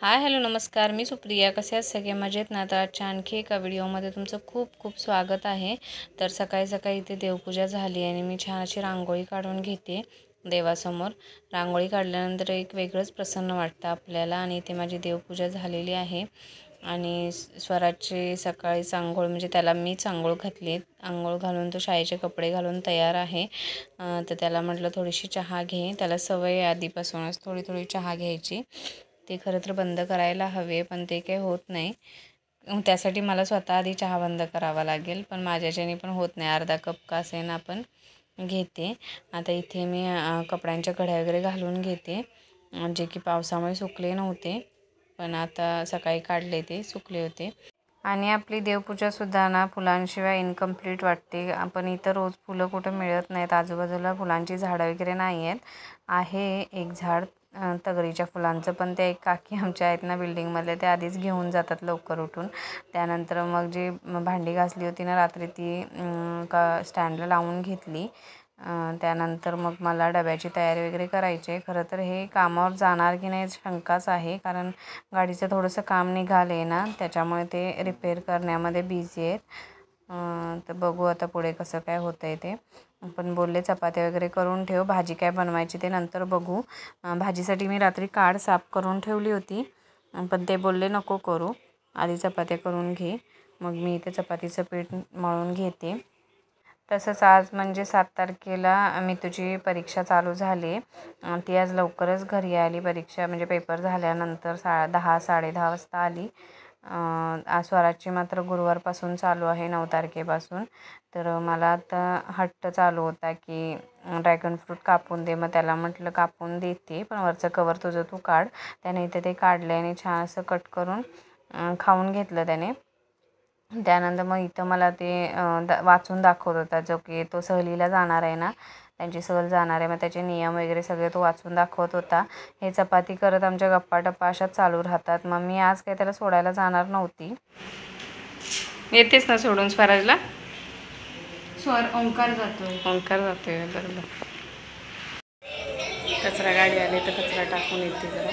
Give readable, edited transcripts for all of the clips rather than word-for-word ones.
Hi hello नमस्कार, मी सुप्रिया. कसे आहात सगळे? मजेत ना? तर आजच्या आणखी एका व्हिडिओमध्ये तुमचं खूप खूप स्वागत आहे. तर सकाळी सकाळी इथे देवपूजा झाली आणि मी छान अशी रांगोळी काढून घेते देवासमोर. रांगोळी काढल्यानंतर एक वेगळंच प्रसन्न वाटतं आपल्याला. आणि इथे माझी देवपूजा झालेली आहे आणि स्वराजची सकाळीच आंघोळ, म्हणजे त्याला मीच आंघोळ घातली. आंघोळ घालून तो शाळेचे कपडे घालून तयार आहे. तर त्याला म्हटलं थोडीशी चहा घे. त्याला सवय आधीपासूनच थोडी थोडी चहा घ्यायची. ते खरं तर बंद करायला हवे, पण ते काही होत नाही. त्यासाठी मला स्वतः आधी चहा बंद करावा लागेल, पण माझ्याच्याने पण होत नाही. अर्धा कप का असेना पण घेते. आता इथे मी कपड्यांच्या घड्या वगैरे घालून घेते, जे की पावसामुळे सुकले नव्हते, पण आता सकाळी काढले ते सुकले होते. आणि आपली देवपूजासुद्धा ना फुलांशिवाय इनकम्प्लीट वाटते. आपण इथं रोज फुलं कुठं मिळत नाहीत. आजूबाजूला फुलांची झाडं वगैरे नाही आहेत. आहे एक झाड तगरीच्या फुलांचं, पण ते एक काकी आमच्या आहेत ना बिल्डिंगमधले, ते आधीच घेऊन जातात लवकर उठून. त्यानंतर मग जी भांडी घासली होती ना रात्री, ती का स्टँडला लावून घेतली. त्यानंतर मग मला डब्याची तयारी वगैरे करायची आहे. खरं तर हे कामावर जाणार की नाही शंकाच आहे, कारण गाडीचं थोडंसं काम निघाले ना, त्याच्यामुळे ते रिपेअर करण्यामध्ये बिझी आहेत. तर बघू आता पुढे कसं काय होतं आहे ते. पण बोलले चपात्या वगैरे करून ठेव, भाजी काय बनवायची ते नंतर बघू. भाजीसाठी मी रात्री काढ साफ करून ठेवली होती, पण ते बोलले नको करू, आधी चपात्या करून घे. मग मी इथे चपातीचं पीठ मळून घेते. तसंच आज म्हणजे 7 तारखेला मितूची परीक्षा चालू झाली. ती आज लवकरच घरी आली. परीक्षा म्हणजे पेपर झाल्यानंतर 10 साडेदहा वाजता आली. स्वराजची मात्र गुरुवारपासून चालू आहे, 9 तारखेपासून. तर मला आता हट्ट चालू होता की ड्रॅगन फ्रूट कापून दे. मग त्याला म्हटलं कापून देते, पण वरचं कवर तुझं तू काढ. त्याने इथे ते काढले आणि छान असं कट करून खाऊन घेतलं त्याने. त्यानंतर मग इथं मला ते वाचून दाखवत होता, जो की तो सहलीला जाणार आहे ना, त्यांची सहल जाणार आहे, मग त्याचे नियम वगैरे सगळे तो वाचून दाखवत होता. हे चपाती करत आमच्या गप्पा टप्पा अशाच चालू राहतात. मग मी आज काही त्याला सोडायला जाणार नव्हती. येतेच ना सोडून स्वराजला? ओंकार जातोय. ओंकार जातोय बरोबर. कचरा गाडी आली तर कचरा टाकून येते जरा.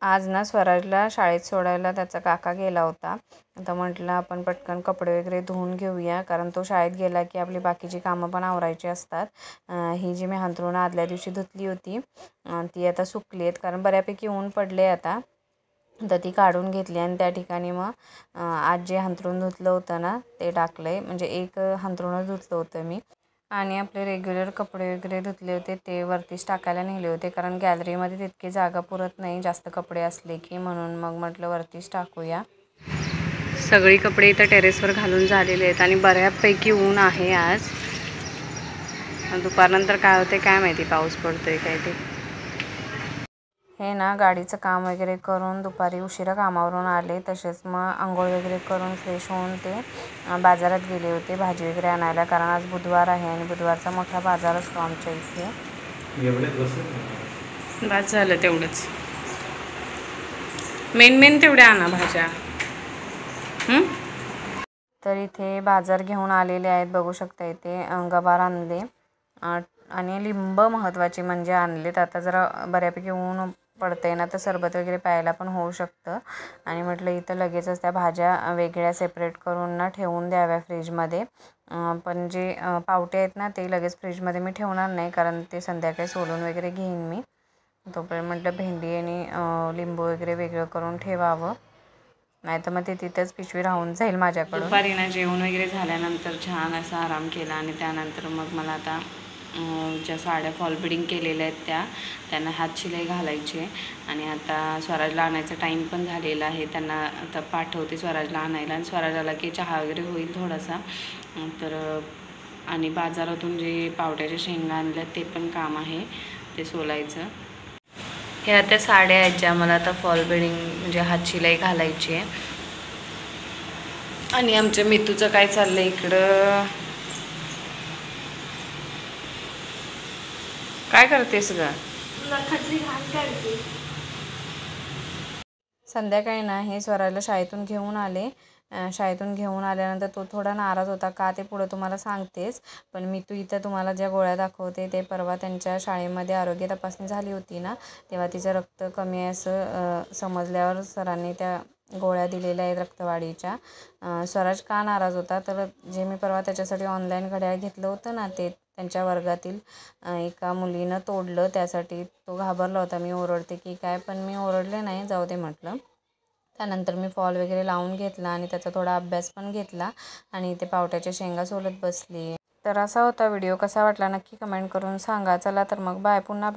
आज ना स्वराजला शाळेत सोडायला त्याचा काका गेला होता. आता म्हटलं आपण पटकन कपडे वगैरे धुवून घेऊया, कारण तो शाळेत गेला की आपली बाकीची कामं पण आवरायची असतात. ही जी मी अंथरुणं आदल्या दिवशी धुतली होती ती आता सुकली आहेत, कारण बऱ्यापैकी ऊन पडले आता. तर ती काढून घेतली आणि त्या ठिकाणी मग आज जे अंथरूण धुतलं होतं ना ते टाकलं आहे. म्हणजे एक अंथरूणच धुतलं होतं मी, आणि आपले रेग्युलर कपडे वगैरे धुतले होते ते वरतीच टाकायला नेले होते, कारण गॅलरीमध्ये तितकी जागा पुरत नाही जास्त कपडे असले की, म्हणून मग म्हटलं वरतीच टाकूया. सगळी कपडे इथं टेरेसवर घालून झालेले आहेत आणि बऱ्यापैकी ऊन आहे आज. दुपारनंतर काय होते काय माहिती, पाऊस पडतोय काय ते. हे ना गाडीचं काम वगैरे करून दुपारी उशिरा कामावरून आले. तसेच मग आंघोळ वगैरे करून फ्रेश होऊन ते बाजारात गेले होते भाजी वगैरे आणायला, कारण आज बुधवार आहे आणि बुधवारचा मोठा बाजार असतो आमच्या इथे. बस झालं तेवढंच. मेन तेवढ्या आणा भाज्या. तर इथे बाजार घेऊन आलेले आहेत, बघू शकता. इथे गवार आणले आणि लिंब महत्त्वाची म्हणजे आणलेत. आता जरा बऱ्यापैकी ऊन पडते ना, तर सरबत वगैरे प्यायला पण होऊ शकतं. आणि म्हटलं इथं लगेचच त्या भाज्या वेगळ्या सेपरेट करून ना ठेवून द्याव्या फ्रीजमध्ये. पण जे पावटे आहेत ना ते लगेच फ्रीजमध्ये मी ठेवणार नाही, कारण ते संध्याकाळी सोलून वगैरे घेईन मी. तोपर्यंत म्हटलं भेंडी आणि लिंबू वगैरे वेगळं करून ठेवावं, नाही तर मग ते तिथंच पिशवी राहून जाईल माझ्याकडून. दुपारी ना जेवण वगैरे झाल्यानंतर छान असा आराम केला आणि त्यानंतर मग मला आता ज्या साड्या फॉल बिडिंग केलेल्या आहेत त्यांना हात शिलाई घालायची आहे. आणि आता स्वराजला आणायचा टाईम पण झालेला आहे. त्यांना आता पाठवते स्वराजला आणायला, आणि स्वराज आला की चहा वगैरे होईल थोडासा. तर आणि बाजारातून जे पावट्याच्या शेंगा आणल्या ते पण काम आहे ते सोलायचं. ह्या त्या साड्या आहेत ज्या मला आता फॉल बिडिंग म्हणजे हात शिलाई घालायची आहे. आणि आमच्या मितूचं काय चाललं इकडं? काय करतेस ग? संध्याकाळी ना हे स्वराजला शाळेतून घेऊन आले शाळेतून घेऊन आल्यानंतर तो थोडा नाराज होता. का ते पुढं तुम्हाला सांगतेच, पण मी इथं तुम्हाला ज्या गोळ्या दाखवते ते परवा त्यांच्या शाळेमध्ये आरोग्य तपासणी झाली होती ना, तेव्हा तिचं रक्त कमी आहे असं समजल्यावर सरांनी त्या गोळ्या दिलेल्या आहेत रक्तवाढीच्या. स्वराज का नाराज होता, तर जे मी परवा त्याच्यासाठी ऑनलाईन घड्याळ घेतलं होतं ना, ते त्यांच्या वर्गातील एका मुलीनं तोडलं. त्यासाठी तो घाबरला होता. मी ओरडते की काय, पण मी ओरडले नाही, जाऊ दे म्हटलं. त्यानंतर मी फॉल वगैरे लावून घेतला आणि त्याचा थोडा अभ्यास पण घेतला आणि इथे पावट्याच्या शेंगा सोलत बसली. तर असा होता व्हिडिओ. कसा वाटला नक्की कमेंट करून सांगा. चला तर मग बाय. पुन्हा